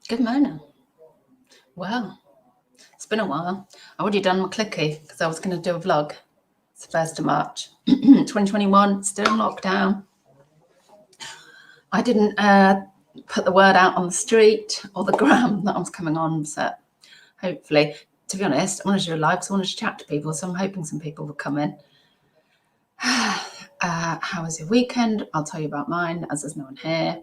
Good morning. Well, it's been a while. I already done my clicky because I was going to do a vlog. It's the 1st of March, 2021, still in lockdown. I didn't put the word out on the street or the gram that I was coming on, so hopefully, to be honest, I wanted to do a live because I wanted to chat to people, so I'm hoping some people will come in. How was your weekend? I'll tell you about mine, as there's no one here.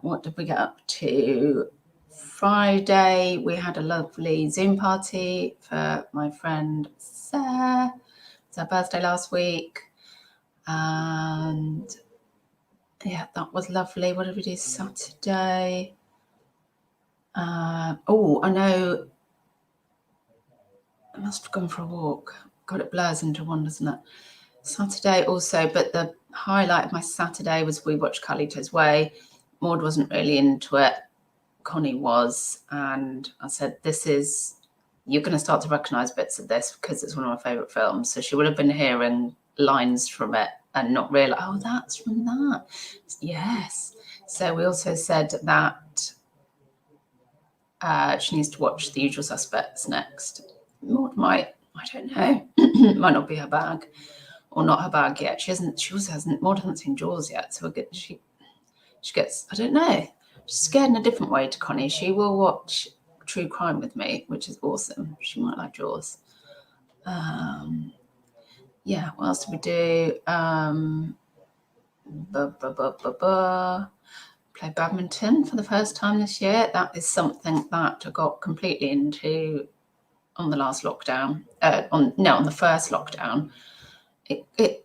What did we get up to? Friday, we had a lovely Zoom party for my friend Sarah. It's her birthday last week. And yeah, that was lovely. What did we do Saturday? I know I must have gone for a walk. God, it blurs into one, doesn't it? Saturday also, but the highlight of my Saturday was we watched Carlito's Way. Maud wasn't really into it. Connie was, and I said, you're going to start to recognise bits of this because it's one of my favourite films. So she would have been hearing lines from it and not realise, oh, that's from that. Yes. So we also said that she needs to watch The Usual Suspects next. Maud might, I don't know, might not be her bag or not her bag yet. Maud hasn't seen Jaws yet. So she gets, I don't know. She's scared in a different way to Connie. She will watch true crime with me, which is awesome. She might like Jaws. Yeah, what else did we do? Play badminton for the first time this year. That is something that I got completely into on the last lockdown. On the first lockdown.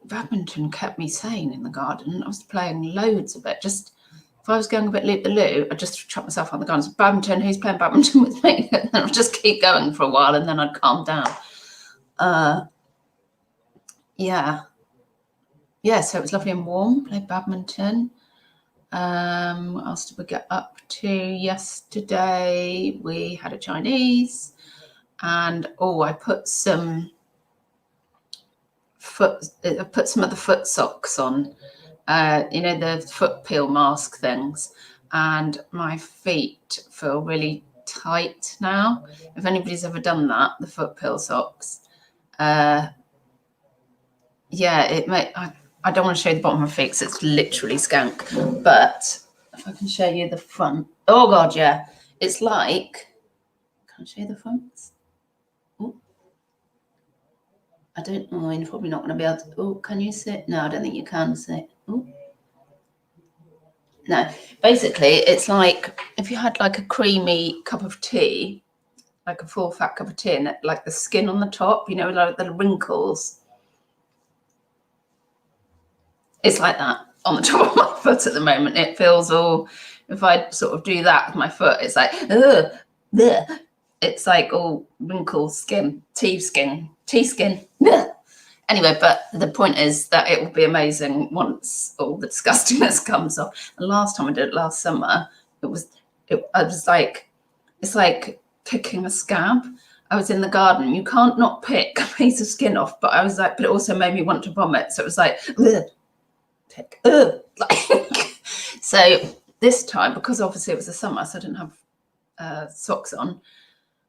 Badminton kept me sane in the garden. I was playing loads of it. Just if I was going a bit loop-the-loo, I'd just chuck myself on the garden. Badminton, who's playing badminton with me? And then I'd just keep going for a while and then I'd calm down. Yeah, so it was lovely and warm. Played badminton. What else did we get up to yesterday? We had a Chinese and I put some of the foot socks on. The foot peel mask things, and my feet feel really tight now. If anybody's ever done that, the foot peel socks, I don't want to show you the bottom of my feet because it's literally skank, but if I can show you the front, oh god, yeah, it's like, can I show you the fronts? I don't know, you're probably not going to be able to, can you see it? No, I don't think you can see it. No, basically it's like if you had like a creamy cup of tea, like a full fat cup of tea, and like the skin on the top, like the wrinkles. It's like that on the top of my foot at the moment. It feels all, if I sort of do that with my foot, it's like, it's like all wrinkled skin, tea skin. Anyway, but the point is that it will be amazing once all the disgustingness comes off. The last time I did it last summer, it's like picking a scab. I was in the garden. You can't not pick a piece of skin off, but I was like, but it also made me want to vomit. So it was like, pick, So this time, because obviously it was the summer, so I didn't have socks on.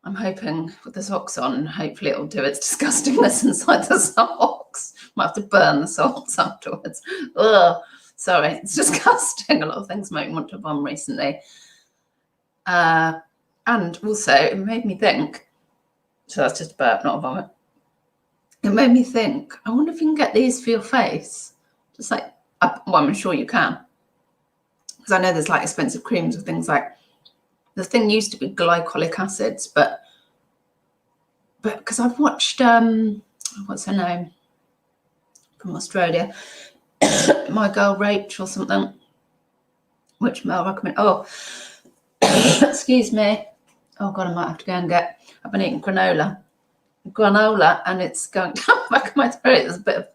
I'm hoping with the socks on, hopefully it'll do its disgustingness inside the socks. Might have to burn the socks afterwards. Ugh, sorry, it's disgusting. A lot of things make me want to vomit recently. And also, it made me think, so that's just a burp, not a vomit. It made me think, I wonder if you can get these for your face. Just like, I'm sure you can. Because I know there's like expensive creams with things like, the thing used to be glycolic acids, but because I've watched, what's her name from Australia, My Girl Rach or something, which Mel recommended. Oh, excuse me. Oh God, I might have to go and I've been eating granola, and it's going down the back of my throat. There's a bit of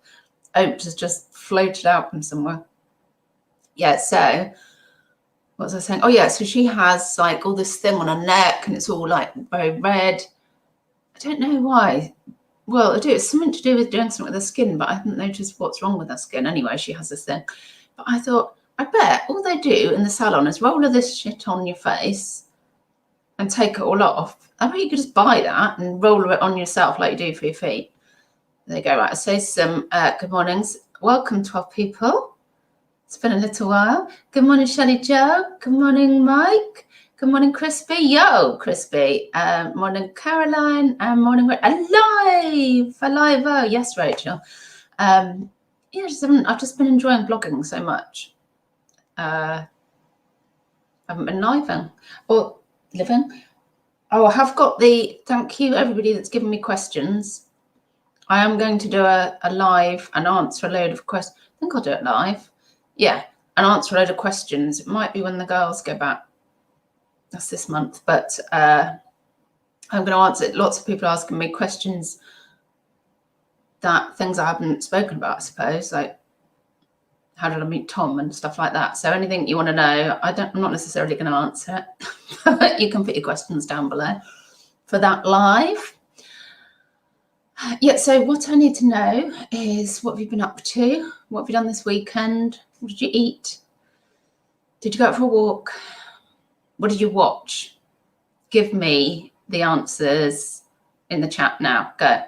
oats has just floated out from somewhere. Yeah, so what was I saying? Oh yeah, so she has like all this thing on her neck and it's all like very red. I don't know why. Well, I do. It's something to do with doing something with her skin, but I haven't noticed what's wrong with her skin. Anyway, she has this thing. But I thought, I bet all they do in the salon is roll all this shit on your face and take it all off. I bet you could just buy that and roll it on yourself like you do for your feet. There you go. Right, so some good mornings. Welcome, 12 people. It's been a little while. Good morning, Shelley Joe. Good morning, Mike. Good morning, Crispy. Yo, Crispy. Morning, Caroline. And morning, alive. Oh, yes, Rachel. Yeah, I've just been enjoying blogging so much. I haven't been living or living. Oh, I have got thank you, everybody that's given me questions. I am going to do a live and answer a load of questions. I think I'll do it live. Yeah, and answer a load of questions. It might be when the girls go back. That's this month. But I'm going to answer lots of people asking me questions, things I haven't spoken about, I suppose, like how did I meet Tom and stuff like that. So anything you want to know, I'm not necessarily going to answer it. But you can put your questions down below for that live. Yeah, so what I need to know is what have you been up to? What have you done this weekend? What did you eat? Did you go out for a walk? What did you watch? Give me the answers in the chat now. Go.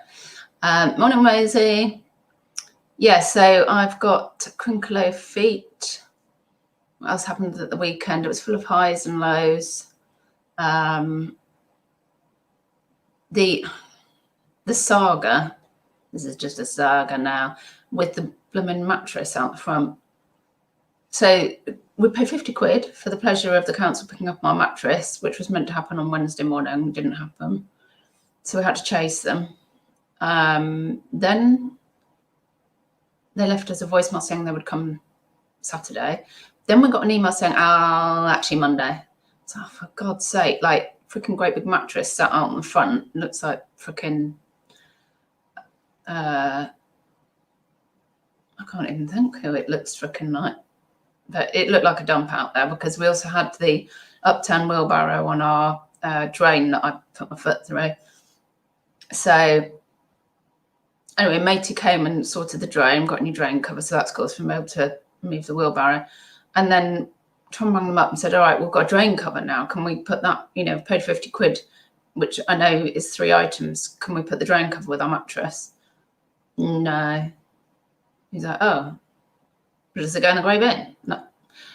Morning, Rosie. Yeah, so I've got crinkle feet. What else happened at the weekend? It was full of highs and lows. The saga, this is just a saga now, with the blooming mattress out the front. So we paid 50 quid for the pleasure of the council picking up our mattress, which was meant to happen on Wednesday morning, didn't happen. So we had to chase them. Then they left us a voicemail saying they would come Saturday. Then we got an email saying, actually Monday. So for God's sake, like freaking great big mattress sat out on the front. Looks like freaking... I can't even think who it looks freaking like, but it looked like a dump out there because we also had the upturned wheelbarrow on our drain that I put my foot through. So anyway, matey came and sorted the drain, got a new drain cover, so that's good for me able to move the wheelbarrow. And then Tom rang them up and said, all right, we've got a drain cover now. Can we put that, paid 50 quid, which I know is 3 items. Can we put the drain cover with our mattress? No. He's like, oh, does it go in the grey bin?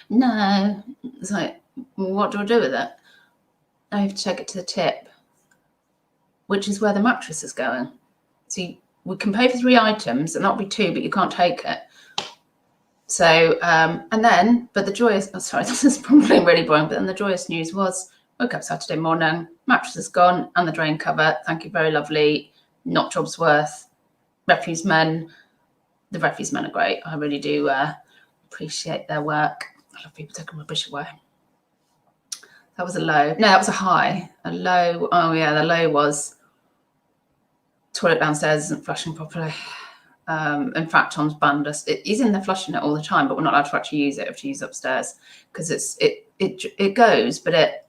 No. It's like, well, what do I do with it? I have to take it to the tip, which is where the mattress is going. So we can pay for 3 items, and that'll be 2, but you can't take it. So, but the joyous, sorry, this is probably really boring, but then the joyous news was, woke up Saturday morning, mattress is gone, and the drain cover. Thank you, very lovely. Not jobs worth. Refuse men. The refuse men are great. I really do appreciate their work. I love people taking rubbish away. That was a low. No, that was a high. A low. Oh yeah, the low was toilet downstairs isn't flushing properly. In fact, Tom's banned us. He's in there flushing it all the time, but we're not allowed to actually use it. We have to use upstairs because it goes, but it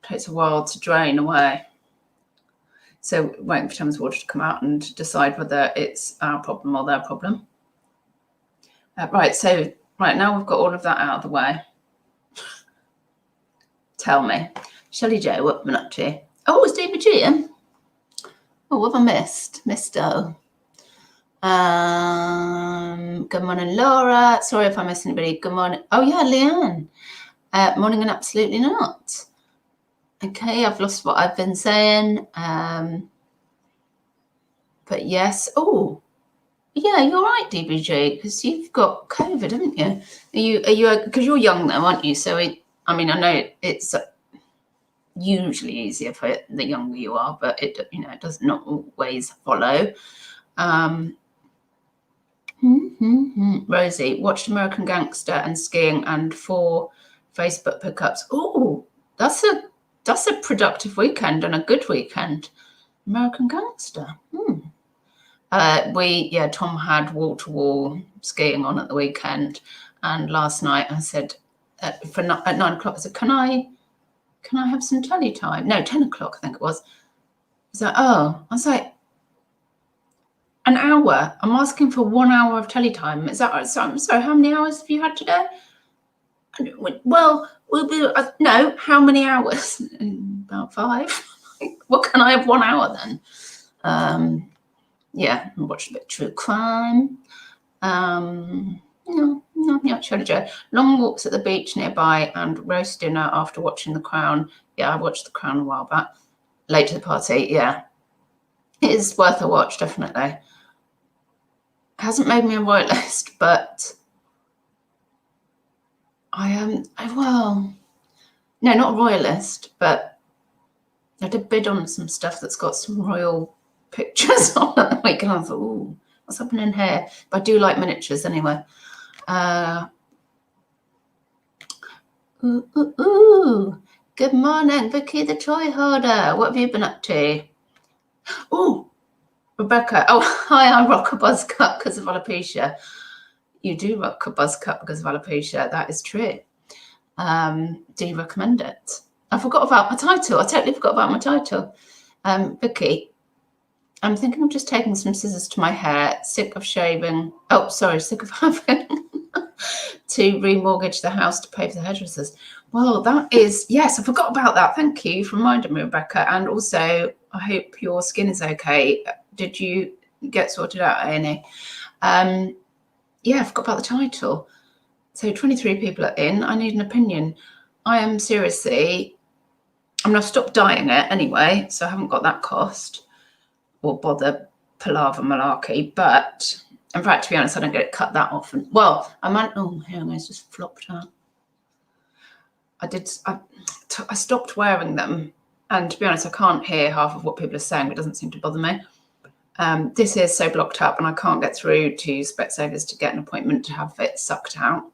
takes a while to drain away. So waiting for Thames Water to come out and decide whether it's our problem or their problem. Right, so now we've got all of that out of the way. Tell me, Shelley Joe, what have I been up to? Oh, it's David G. Oh, what have I missed? Good morning, Laura. Sorry if I missed anybody. Good morning. Oh, yeah, Leanne. Morning and absolutely not. Okay, I've lost what I've been saying. But yes. Oh, yeah, you're right, DBJ, because you've got COVID, haven't you? Are you? Because you're young though, aren't you? So I know it's usually easier for the younger you are, but it does not always follow. Rosie watched American Gangster and skiing and 4 Facebook pickups. Oh, that's a productive weekend and a good weekend. American Gangster. Tom had wall-to-wall skiing on at the weekend, and last night I said at 9 o'clock I said, can I have some telly time? No, 10 o'clock I think it was. So I was like, an hour. I'm asking for 1 hour of telly time. Is that right? So I'm sorry, how many hours have you had today? Well, we'll be, no, how many hours? About 5. What, can I have 1 hour then? Yeah, and watch a bit of true crime. No, nothing else. Long walks at the beach nearby and roast dinner after watching The Crown. Yeah, I watched The Crown a while back. Late to the party, yeah. It is worth a watch, definitely. Hasn't made me a royalist, but I am, well, no, not a royalist, but I did bid on some stuff that's got some royal pictures on it. Like, I thought, ooh, what's happening here? But I do like miniatures anyway. Good morning, Vicky the toy holder. What have you been up to? Oh, Rebecca. Oh, hi, I rock a buzz cut because of alopecia. You do rock a buzz cut because of alopecia. That is true. Do you recommend it? I forgot about my title. I totally forgot about my title. Vicky, I'm thinking of just taking some scissors to my hair, sick of shaving. Oh, sorry, sick of having to remortgage the house to pay for the hairdressers. Well, that is, yes, I forgot about that. Thank you for reminding me, Rebecca. And also, I hope your skin is okay. Did you get sorted out, A&E? Yeah, I forgot about the title. So 23 people are in. I need an opinion. I am seriously, I mean, I've stopped dyeing it anyway, so I haven't got that cost or bother palaver malarkey. But in fact, to be honest, I don't get it cut that often. Well, I might, oh, here it's just flopped out. I stopped wearing them. And to be honest, I can't hear half of what people are saying. It doesn't seem to bother me. This is so blocked up and I can't get through to Specsavers to get an appointment to have it sucked out.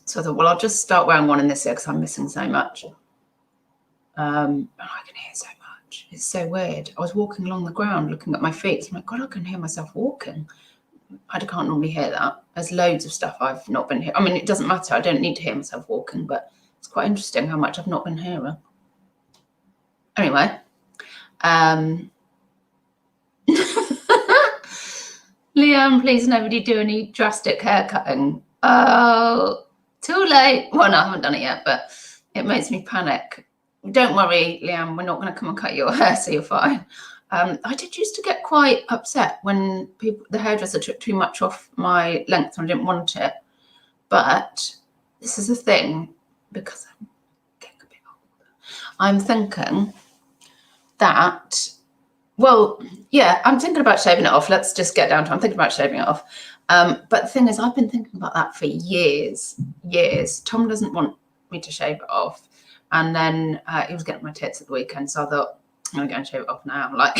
So I thought, well, I'll just start wearing one in this year because I'm missing so much. And I can hear so much. It's so weird. I was walking along the ground looking at my feet. I'm like, God, I can hear myself walking. I can't normally hear that. There's loads of stuff I've not been hearing. I mean, it doesn't matter. I don't need to hear myself walking, but it's quite interesting how much I've not been hearing. Anyway, Liam, please nobody do any drastic hair cutting. Oh, too late. Well, no, I haven't done it yet, but it makes me panic. Don't worry, Liam, we're not going to come and cut your hair, so you're fine. I did used to get quite upset when the hairdresser took too much off my length and I didn't want it. But this is the thing, because I'm getting a bit older, I'm thinking that, well, yeah, I'm thinking about shaving it off. Let's just get down to it. I'm thinking about shaving it off. But the thing is, I've been thinking about that for years. Tom doesn't want me to shave it off. And then he was getting my tits at the weekend. So I thought, I'm going to go and shave it off now. Like,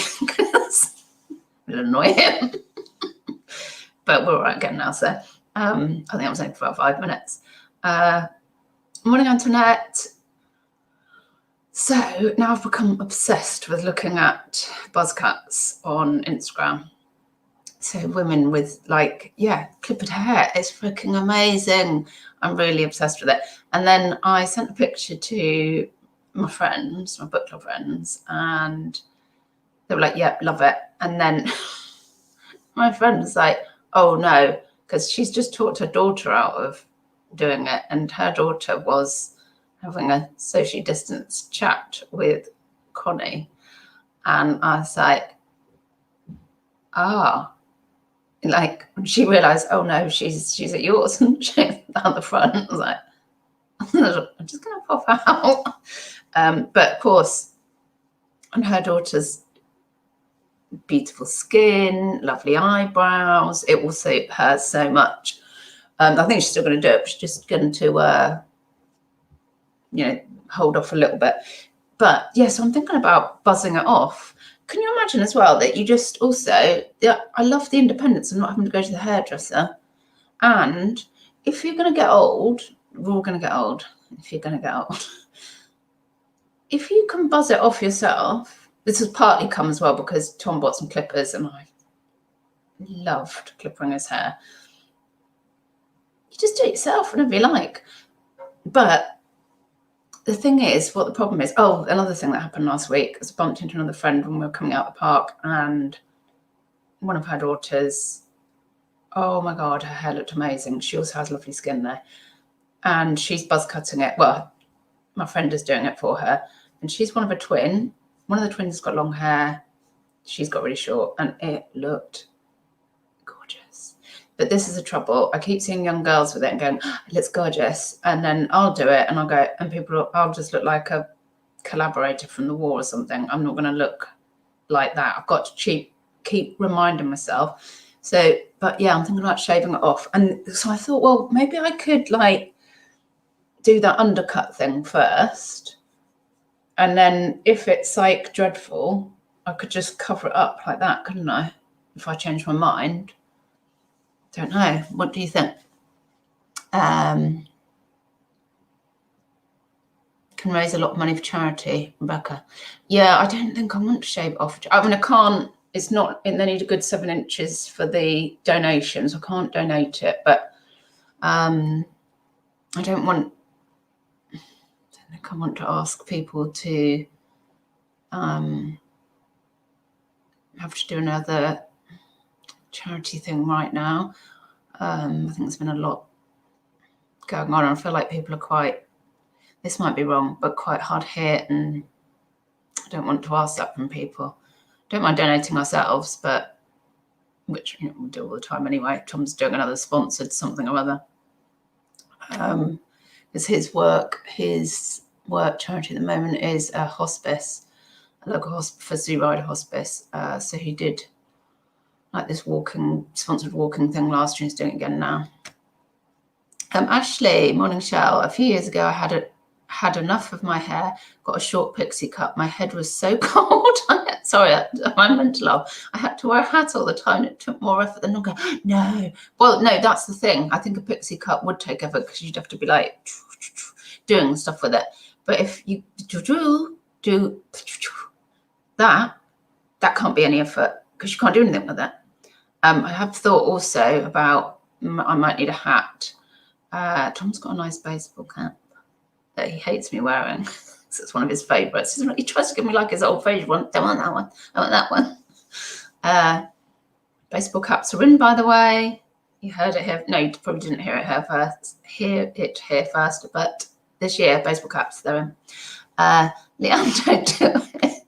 it'll annoy him. But we're all right getting now. So I think I was saying for about 5 minutes. Morning, Antoinette. So now I've become obsessed with looking at buzz cuts on Instagram. So women with, like, yeah, clipped hair. It's freaking amazing. I'm really obsessed with it. And then I sent a picture to my friends, my book club friends, and they were like, yep, love it. And then my friend was like, oh no, because she's just talked her daughter out of doing it. And her daughter was having a socially distanced chat with Connie. And I was like, like, when she realized, oh no, she's at yours and she's down the front. I was like, I'm just going to pop out. But of course, and her daughter's beautiful skin, lovely eyebrows, it will suit her so much. I think she's still going to do it, but she's just going to, hold off a little bit. But yeah, so I'm thinking about buzzing it off. Can you imagine as well that you just also, I love the independence of not having to go to the hairdresser. And if you're going to get old, we're all going to get old. If you're going to get old, if you can buzz it off yourself, this has partly come as well because Tom bought some clippers and I loved clipping his hair. You just do it yourself whenever you like. But the thing is, what the problem is, another thing that happened last week is I bumped into another friend when we were coming out the park and one of her daughters, oh my God, her hair looked amazing. She also has lovely skin there. and she's buzz cutting it. Well, my friend is doing it for her, and she's one of a twin. One of the twins has got long hair. She's got really short, and it looked gorgeous. But this is the trouble. I keep seeing young girls with it and going, it looks gorgeous. And then I'll do it, and I'll go, and I'll just look like a collaborator from the war or something. I'm not going to look like that. I've got to keep reminding myself. So, but yeah, I'm thinking about shaving it off. And so I thought, well, maybe I could like do that undercut thing first. And then if it's like dreadful, I could just cover it up like that, couldn't I? If I change my mind. Don't know. What do you think? Can raise a lot of money for charity, Rebecca. Yeah, I don't think I want to shave it off. I mean, I can't. It's not. They need a good 7 inches for the donations. I can't donate it, but I don't want. I don't think I want to ask people to have to do another charity thing right now. I think there's been a lot going on. I feel like people are quite, this might be wrong, but quite hard hit, and I don't want to ask that from people. Don't mind donating ourselves, but which we do all the time anyway. Tom's doing another sponsored something or other. Because his work charity at the moment is a hospice, a local hospice for Zoo Rider Hospice. So he did like this sponsored walking thing last year. He's doing it again now. Ashley, morning Shell. A few years ago, I had enough of my hair, got a short pixie cut. My head was so cold. Sorry, I meant to laugh. I had to wear a hat all the time. It took more effort than not going, no. Well, no, that's the thing. I think a pixie cut would take effort because you'd have to be like doing stuff with it. But if you do that can't be any effort because you can't do anything with it. I have thought also about I might need a hat. Tom's got a nice baseball cap that he hates me wearing. So it's one of his favourites. He tries to give me like his old favourite one. Don't want that one. I want that one. Baseball caps are in, by the way. You heard it here. No, you probably didn't hear it here first. Hear it here first. But this year, baseball caps, they're in. Leanne, don't do it.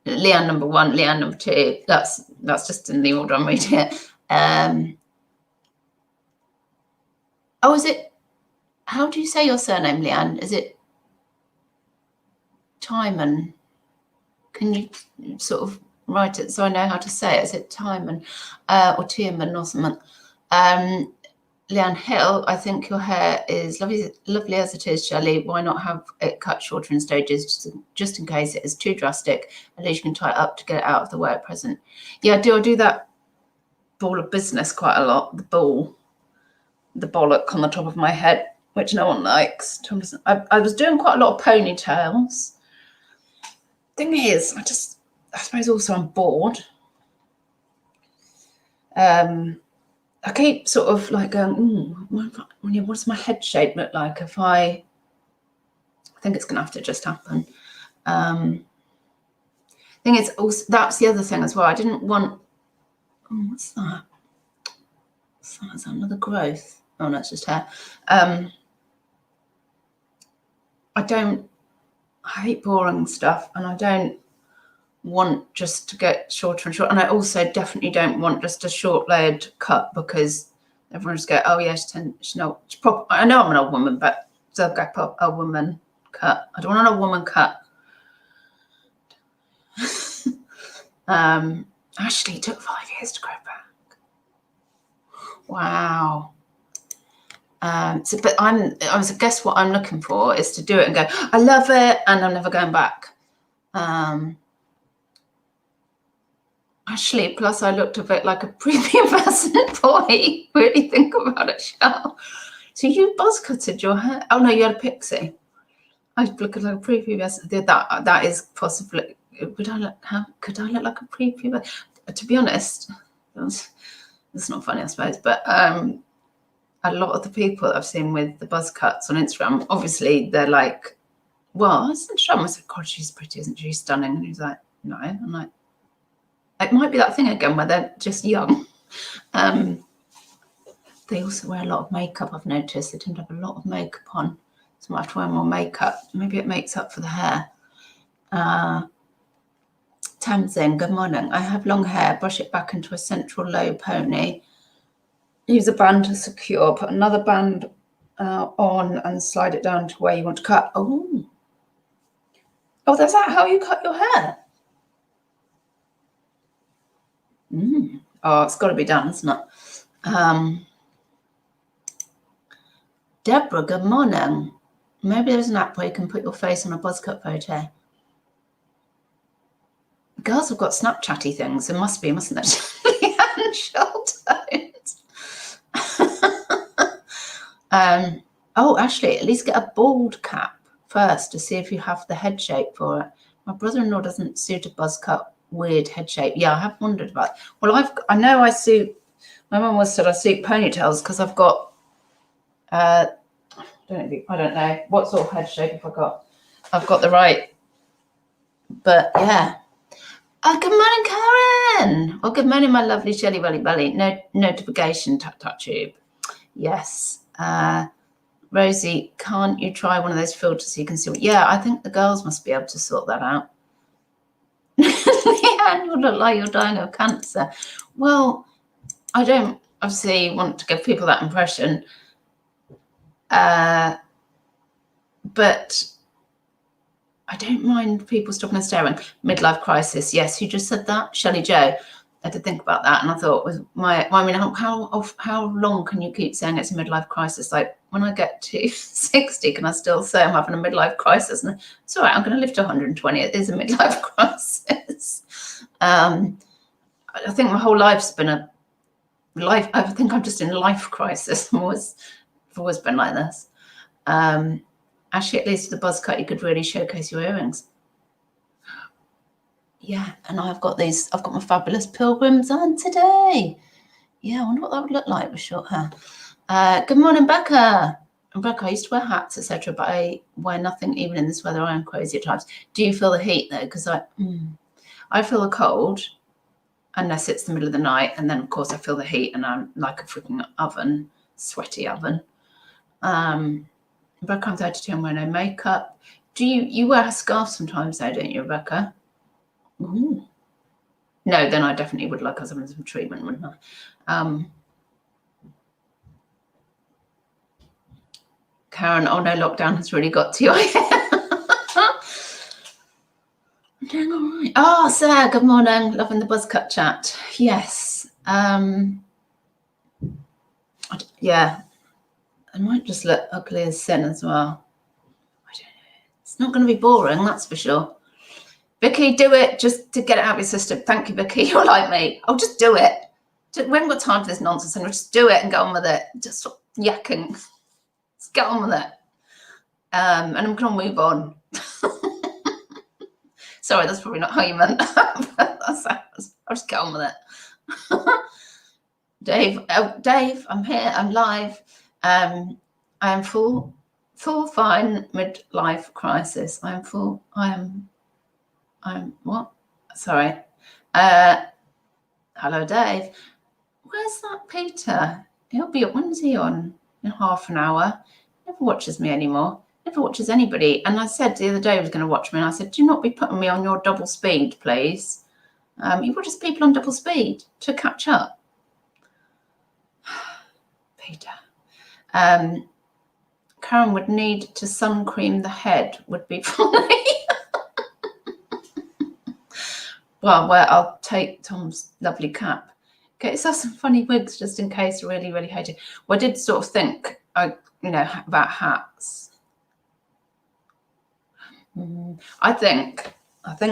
Leanne number 1, Leanne number 2. That's just in the order I'm reading it. Oh, is it? How do you say your surname, Leanne? Is it Timon? Can you sort of write it so I know how to say it? Is it Timon or Tierman or something? Leanne Hill, I think your hair is lovely as it is, Shelley. Why not have it cut shorter in stages just in case it is too drastic? At least you can tie it up to get it out of the way at present. Yeah, I do that ball of business quite a lot. The bollock on the top of my head, which no one likes. I was doing quite a lot of ponytails. Thing is, I suppose also I'm bored. I keep sort of like going, what does my head shape look like if I think it's going to have to just happen. Thing is, also, that's the other thing as well. I didn't want, what's that? Is that another growth? Oh, no, it's just hair. I hate boring stuff, and I don't want just to get shorter and shorter. And I also definitely don't want just a short layered cut because everyone just go, oh yeah, she's proper. I know I'm an old woman, but they'll go pop a woman cut. I don't want an old woman cut. Ashley took 5 years to grow back. Wow. But guess what I'm looking for is to do it and go, I love it, and I'm never going back. Actually, plus I looked a bit like a prepubescent boy. Really think about it, Shell. So you buzz cutted your hair? Oh no, you had a pixie. I look like a prepubescent. That is possibly. Could I look like a prepubescent? To be honest, it's not funny, I suppose. But a lot of the people that I've seen with the buzz cuts on Instagram, obviously they're like, well, I said, I said, God, she's pretty, isn't she? She's stunning. And he's like, no. I'm like, it might be that thing again where they're just young. But they also wear a lot of makeup, I've noticed. They tend to have a lot of makeup on. So I might have to wear more makeup. Maybe it makes up for the hair. Tamsin, good morning. I have long hair. Brush it back into a central low pony. Use a band to secure. Put another band on and slide it down to where you want to cut. Oh, that's that how you cut your hair? Oh, it's got to be done, isn't it? Deborah, good morning. Maybe there's an app where you can put your face on a buzzcut photo. Girls have got Snapchatty things. There must be, mustn't there? Leanne Shelton. Oh, Ashley, at least get a bald cap first to see if you have the head shape for it. My brother-in-law doesn't suit a buzzcut weird head shape. Yeah, I have wondered about it. Well, I know I suit. My mum always said I suit ponytails because I've got. I don't know what sort of head shape have I got. I've got the right. But yeah. Good morning, Karen. Well, good morning, my lovely Shelly Welly Belly. No notification tube. Yes. Rosie, can't you try one of those filters so you can see? Yeah, I think the girls must be able to sort that out. Yeah, you look like you're dying of cancer. Well, I don't obviously want to give people that impression. But I don't mind people stopping and staring. Midlife crisis. Yes, who just said that? Shelley Joe. I had to think about that, and I thought, how long can you keep saying it's a midlife crisis? Like, when I get to 60, can I still say I'm having a midlife crisis? And it's all right, I'm going to live to 120. It is a midlife crisis. I think my whole life's been a life. I think I'm just in life crisis. I've always been like this. Actually, at least with the buzz cut, you could really showcase your earrings. Yeah, and I've got my fabulous pilgrims on today. Yeah, I wonder what that would look like with short hair. Good morning, Becca. Becca, I used to wear hats, etc., but I wear nothing even in this weather. I am crazy at times. Do you feel the heat though? Because I feel the cold unless it's the middle of the night, and then of course I feel the heat, and I'm like a freaking oven, sweaty oven. Rebecca, I'm 32 and wear no makeup. Do you wear a scarf sometimes though, don't you, Rebecca? Ooh. No, then I definitely would like us having some treatment, wouldn't I? Karen, oh no, lockdown has really got to you. I'm doing all right. Oh, Sarah, good morning. Loving the buzzcut chat. Yes. Yeah. I might just look ugly as sin as well. I don't know. It's not going to be boring, that's for sure. Vicky, do it just to get it out of your system. Thank you, Vicky. You're like me. I'll just do it. We haven't got time for this nonsense, and we'll just do it and go on with it. Just stop yakking. Let's get on with it. And I'm going to move on. Sorry, that's probably not how you meant that. I'll just get on with it. Dave, I'm here. I'm live. I am full fine midlife crisis. I'm what? Sorry. Hello, Dave. Where's that Peter? When's he on? In half an hour. Never watches me anymore. Never watches anybody. And I said the other day he was going to watch me, and I said, do not be putting me on your double speed, please. He watches people on double speed to catch up. Peter. Karen would need to sun cream the head, would be funny. Well, I'll take Tom's lovely cap. Get yourself some funny wigs just in case you really, really hate it. Well, I did sort of think, about hats. I think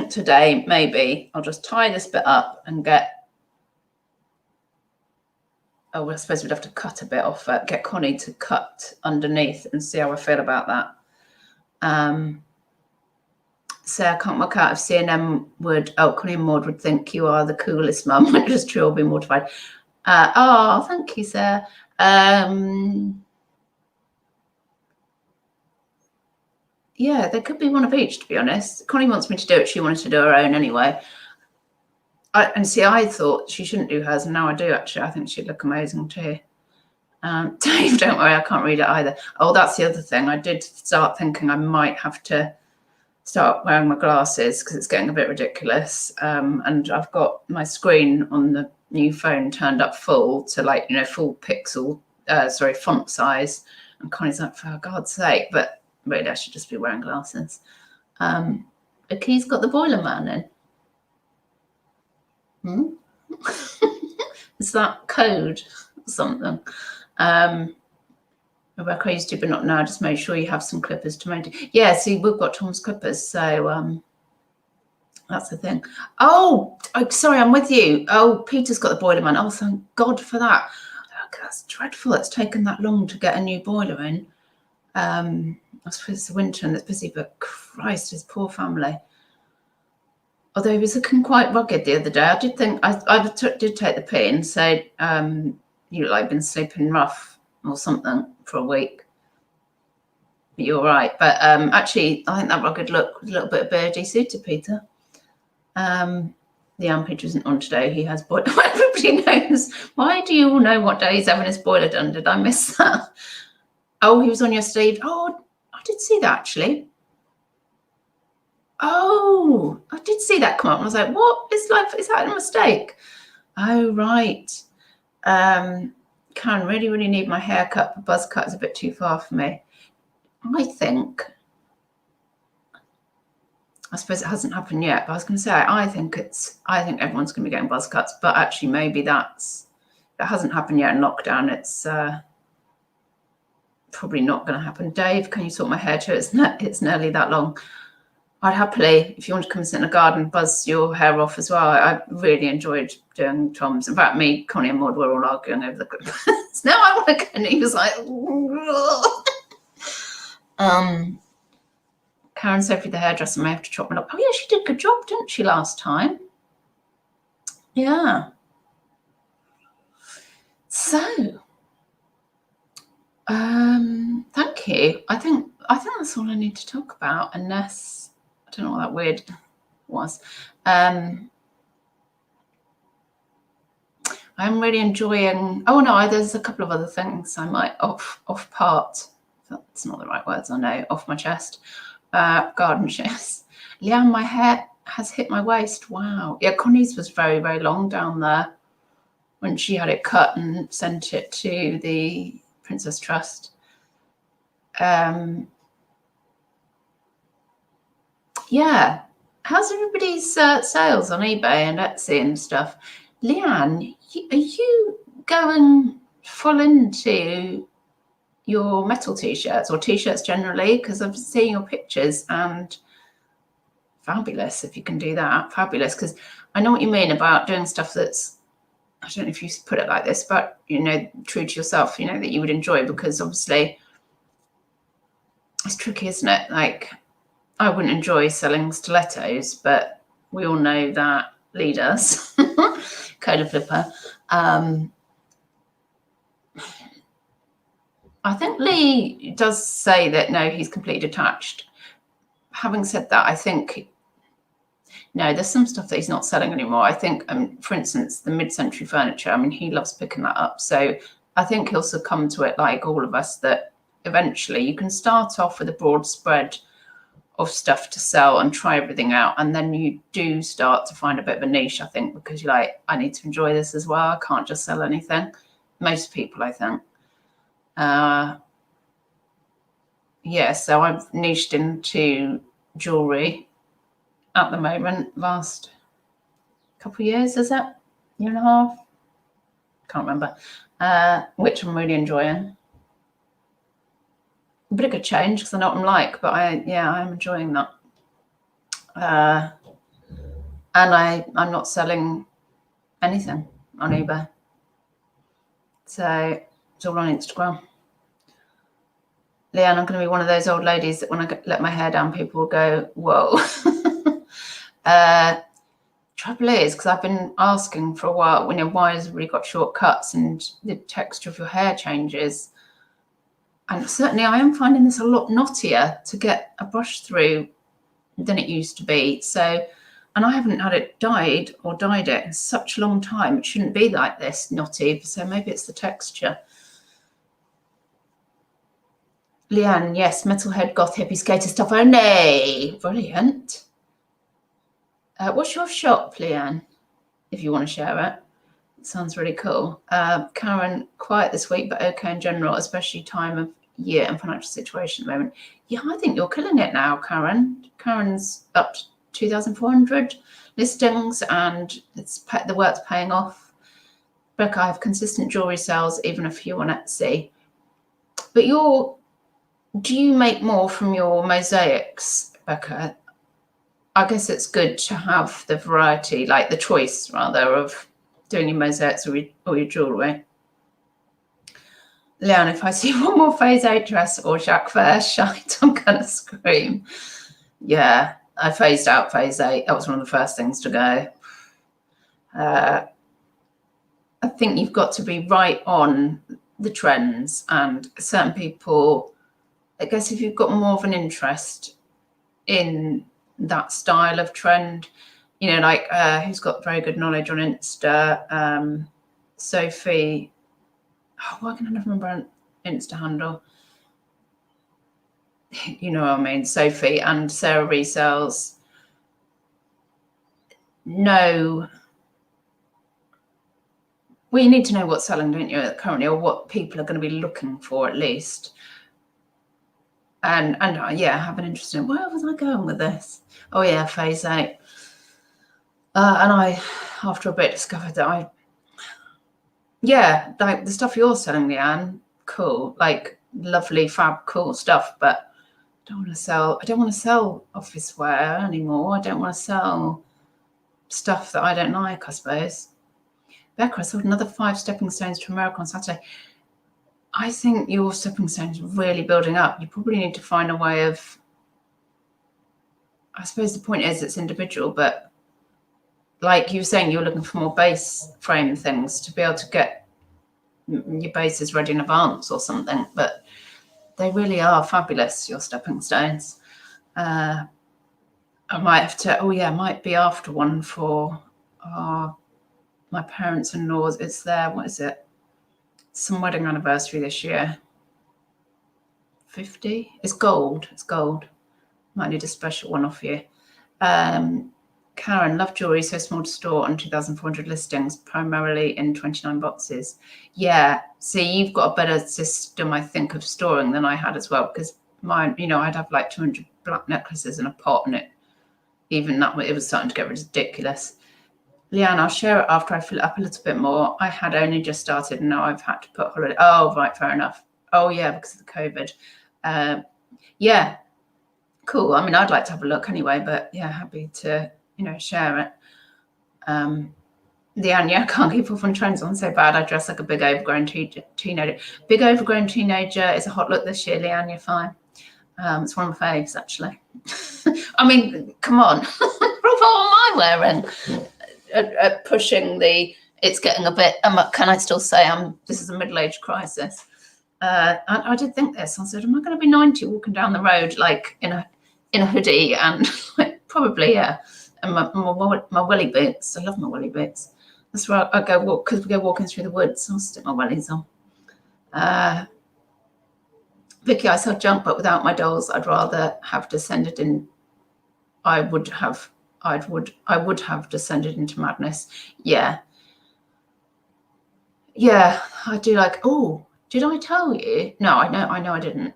today maybe I'll just tie this bit up and get. Oh, well, I suppose we'd have to cut a bit off it. Get Connie to cut underneath and see how I feel about that. So I can't work out if C&M Connie and Maud would think you are the coolest mum, which is true, I'll be mortified. Thank you, sir. Yeah, there could be one of each, to be honest. Connie wants me to do it. She wanted to do her own anyway. I thought she shouldn't do hers, and now I do, actually. I think she'd look amazing too. Dave, don't worry, I can't read it either. Oh, that's the other thing. I did start thinking I might have to start wearing my glasses because it's getting a bit ridiculous. And I've got my screen on the new phone turned up full to, like, you know, full pixel, font size. And Connie's like, for God's sake, but really I should just be wearing glasses. The key's got the boiler man in. Is that code or something? Rebecca used to, but not now. Just make sure you have some clippers to maintain. Yeah, see, we've got Tom's clippers, so that's the thing. Oh, sorry, I'm with you. Oh, Peter's got the boiler man. Oh, thank God for that. Oh, that's dreadful. It's taken that long to get a new boiler in. I suppose it's the winter and it's busy, but Christ, his poor family. Although he was looking quite rugged the other day. I did think I did take the pee and say, you look like been sleeping rough or something for a week. But you're right. But actually, I think that rugged look with a little bit of birdie suited Peter. The picture isn't on today. He has boiler. Everybody knows. Why do you all know what day he's having his boiler done? Did I miss that? Oh, he was on your sleeve. Oh, I did see that actually. Oh, I did see that come up. I was like, what? Is that a mistake? Oh, right. Karen, really, really need my haircut. The buzz cut is a bit too far for me. I suppose it hasn't happened yet, but I was going to say, I think everyone's going to be getting buzz cuts, but actually maybe that hasn't happened yet in lockdown. It's probably not going to happen. Dave, can you sort my hair too? It's nearly that long. I'd happily, if you want to come and sit in the garden, buzz your hair off as well. I really enjoyed doing Tom's. In fact, me, Connie and Maud were all arguing over the clippers. Now I want to go, and he was like, Karen, Sophie, the hairdresser, may have to chop me up. Oh, yeah, she did a good job, didn't she, last time? Yeah. So, thank you. I think that's all I need to talk about, unless I don't know what that weird was. I'm really enjoying. Oh no, there's a couple of other things I might off part. That's not the right words. I know, off my chest. Garden shears. Leanne, my hair has hit my waist. Wow. Yeah, Connie's was very, very long down there when she had it cut and sent it to the Princess Trust. Yeah. How's everybody's sales on eBay and Etsy and stuff? Leanne, are you going full into your metal t-shirts or t-shirts generally? Because I've seen your pictures and fabulous if you can do that. Fabulous, because I know what you mean about doing stuff that's, I don't know if you put it like this, but, you know, true to yourself, you know, that you would enjoy, because obviously it's tricky, isn't it? Like, I wouldn't enjoy selling stilettos, but we all know that Lee does. Cola flipper. I think Lee does say that, no, he's completely detached. Having said that, I think, no, there's some stuff that he's not selling anymore. I think, for instance, the mid-century furniture, I mean, he loves picking that up. So I think he'll succumb to it, like all of us, that eventually you can start off with a broad spread of stuff to sell and try everything out. And then you do start to find a bit of a niche, I think, because you're like, I need to enjoy this as well. I can't just sell anything. Most people, I think. Yeah, so I've niched into jewelry at the moment. Last couple of years, is it? Year and a half? Can't remember. Which I'm really enjoying. A bit of a change because I know what I'm like, but I'm enjoying that. And I'm not selling anything on eBay. So it's all on Instagram. Leanne, I'm going to be one of those old ladies that when I let my hair down, people will go, whoa. Trouble is, because I've been asking for a while, why has it really got short cuts and the texture of your hair changes? And certainly I am finding this a lot knottier to get a brush through than it used to be. So, and I haven't had it dyed it in such a long time. It shouldn't be like this knotty. So maybe it's the texture. Leanne, yes, metalhead, goth, hippie, skater stuff only. Brilliant. What's your shop, Leanne, if you want to share it? It sounds really cool. Karen, quiet this week, but okay in general, especially time of year and financial situation at the moment. Yeah, I think you're killing it now, Karen. Karen's up to 2,400 listings, and the work's paying off. Becca, I have consistent jewelry sales, even a few on Etsy. But do you make more from your mosaics, Becca? I guess it's good to have the variety, like the choice rather of doing your mosaics or your jewellery. Leanne, if I see one more phase 8 dress or Jacques Vert shite, I'm going to scream. Yeah, I phased out phase 8. That was one of the first things to go. I think you've got to be right on the trends, and certain people, I guess if you've got more of an interest in that style of trend, you know, like who's got very good knowledge on Insta, Sophie, why can I never remember an Insta handle? You know what I mean, Sophie and Sarah Resells. No, well, you need to know what's selling, don't you, currently, or what people are going to be looking for at least. And yeah, have an interest in where was I going with this? Oh yeah, phase 8. And I, after a bit, discovered that like the stuff you're selling, Leanne, cool, like lovely, fab, cool stuff, but I don't want to sell office wear anymore. I don't want to sell stuff that I don't like, I suppose. Becca, I sold another 5 stepping stones to America on Saturday. I think your stepping stones are really building up. You probably need to find a way of, I suppose the point is it's individual, but like you were saying, you're looking for more base frame things to be able to get your bases ready in advance or something, but they really are fabulous, your stepping stones. I might have to, might be after one for my parents-in-law's. It's their, what is it? Some wedding anniversary this year. 50? It's gold. Might need a special one off you. Karen, love jewelry, so small to store on 2,400 listings, primarily in 29 boxes. Yeah, see, you've got a better system, I think, of storing than I had as well, because mine, you know, I'd have like 200 black necklaces in a pot, and it was starting to get ridiculous. Leanne, I'll share it after I fill it up a little bit more. I had only just started, and now I've had to put holiday. Oh, right, fair enough. Oh, yeah, because of the COVID. Yeah, cool. I mean, I'd like to have a look anyway, but yeah, happy to, you know, share it. Leanne, yeah, I can't keep off on trends on so bad. I dress like a big overgrown teenager. Big overgrown teenager is a hot look this year, Leanne, you're fine. It's one of my faves, actually. I mean, come on. What am I wearing? Pushing it's getting a bit, can I still say this is a middle-age crisis? I did think this. I said, am I going to be 90 walking down the road like in a hoodie and probably, yeah, and my welly boots. I love my welly boots. That's where I go walk, because we go walking through the woods. I'll stick my wellies on. Vicky, I sell junk, but without my dolls, I'd rather have descended in. I would have descended into madness. Yeah, I do like. Oh, did I tell you? No, I know I didn't.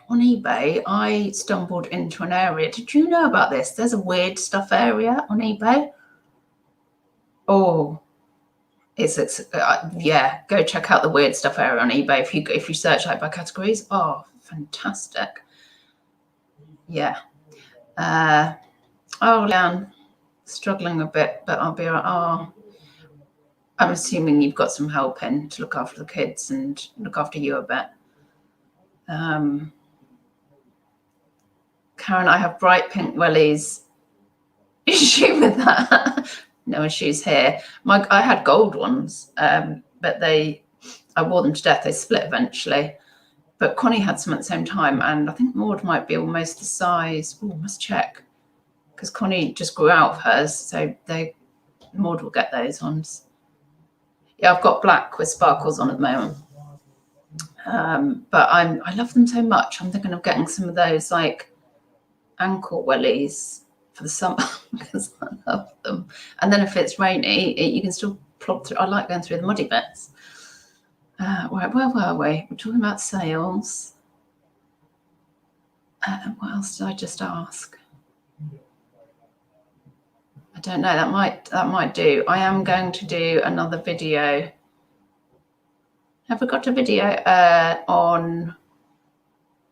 On eBay, I stumbled into an area. Did you know about this? There's a weird stuff area on eBay. Oh, yeah. Go check out the weird stuff area on eBay if you search like by categories. Oh, fantastic. Yeah. Leanne, struggling a bit, but I'll be all right. Oh, I'm assuming you've got some help in to look after the kids and look after you a bit. Karen, I have bright pink wellies. Issue with that? No issues here. I had gold ones, but I wore them to death. They split eventually. But Connie had some at the same time, and I think Maud might be almost the size. Oh, must check, because Connie just grew out of hers, so Maud will get those ones. Yeah, I've got black with sparkles on at the moment. But I love them so much. I'm thinking of getting some of those like ankle wellies for the summer because I love them. And then if it's rainy, you can still plod through. I like going through the muddy bits. Right, where were we? We're talking about sales. What else did I just ask? I don't know. That might do. I am going to do another video. Have we got a video on?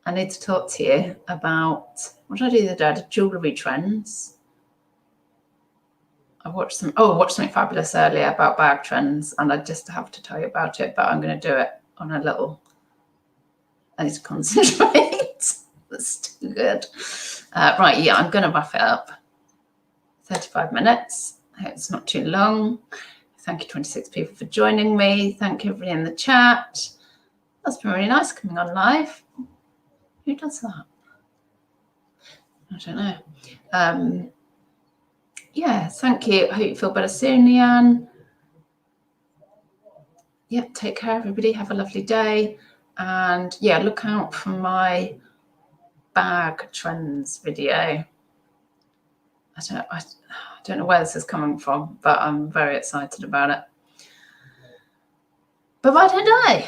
I need to talk to you about what did I do the other day? Jewellery trends. I watched something fabulous earlier about bag trends, and I just have to tell you about it. But I'm going to do it on a little. I need to concentrate. That's too good. Right, yeah, I'm going to wrap it up. 35 minutes. I hope it's not too long. Thank you, 26 people, for joining me. Thank you, everybody in the chat. That's been really nice coming on live. Who does that? I don't know. Yeah, thank you. I hope you feel better soon, Leanne. Yeah, take care, everybody. Have a lovely day. And yeah, look out for my bag trends video. I don't know where this is coming from, but I'm very excited about it. Bye-bye today.